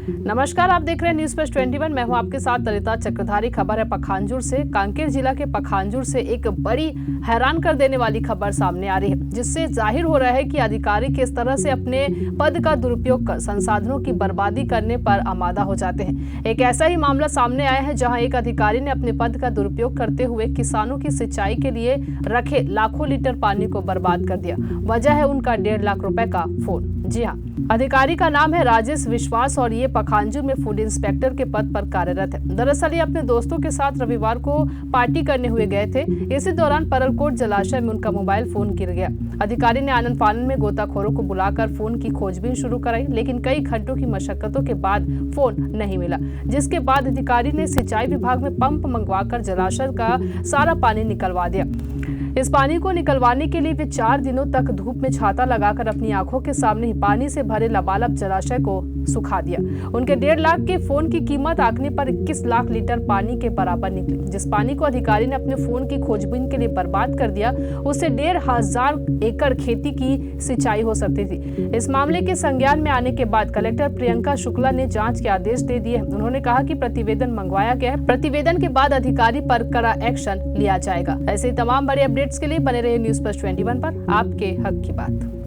नमस्कार, आप देख रहे हैं न्यूज प्लस 21। मैं हूं आपके साथ ललिता चक्रधारी। खबर है पखांजूर से। कांकेर जिला के पखांजूर से एक बड़ी हैरान कर देने वाली खबर सामने आ रही है, जिससे जाहिर हो रहा है कि अधिकारी किस तरह से अपने पद का दुरुपयोग कर संसाधनों की बर्बादी करने पर आमादा हो जाते हैं। एक ऐसा ही मामला सामने आया है, जहाँ एक अधिकारी ने अपने पद का दुरुपयोग करते हुए किसानों की सिंचाई के लिए रखे लाखों लीटर पानी को बर्बाद कर दिया। वजह है उनका 1.5 लाख रुपए का फोन। जी हाँ, अधिकारी का नाम है राजेश विश्वास और ये पखांजूर में फूड इंस्पेक्टर के पद पर कार्यरत है। दरअसल ये अपने दोस्तों के साथ रविवार को पार्टी करने हुए गए थे। इसी दौरान परलकोट जलाशय में उनका मोबाइल फोन गिर गया। अधिकारी ने आनन फानन में गोताखोरों को बुलाकर फोन की खोजबीन शुरू कराई, लेकिन कई घंटों की मशक्कतों के बाद फोन नहीं मिला, जिसके बाद अधिकारी ने सिंचाई विभाग में पंप मंगवाकर जलाशय का सारा पानी निकलवा दिया। इस पानी को निकलवाने के लिए वे 4 दिनों तक धूप में छाता लगाकर अपनी आंखों के सामने ही पानी से भरे लबालब जलाशय को सुखा दिया। उनके 1.5 लाख के फोन की कीमत आंकने पर 21 लाख लीटर पानी के बराबर निकली। जिस पानी को अधिकारी ने अपने फोन की खोजबीन के लिए बर्बाद कर दिया, उससे 1,500 एकड़ खेती की सिंचाई हो सकती थी। इस मामले के संज्ञान में आने के बाद कलेक्टर प्रियंका शुक्ला ने जांच के आदेश दे दिए। उन्होंने कहा कि प्रतिवेदन मंगवाया गया है। प्रतिवेदन के बाद अधिकारी पर कड़ा एक्शन लिया जाएगा। ऐसे तमाम बड़े अपडेट्स के लिए बने रहिए न्यूज प्लस 21 पर। आपके हक की बात।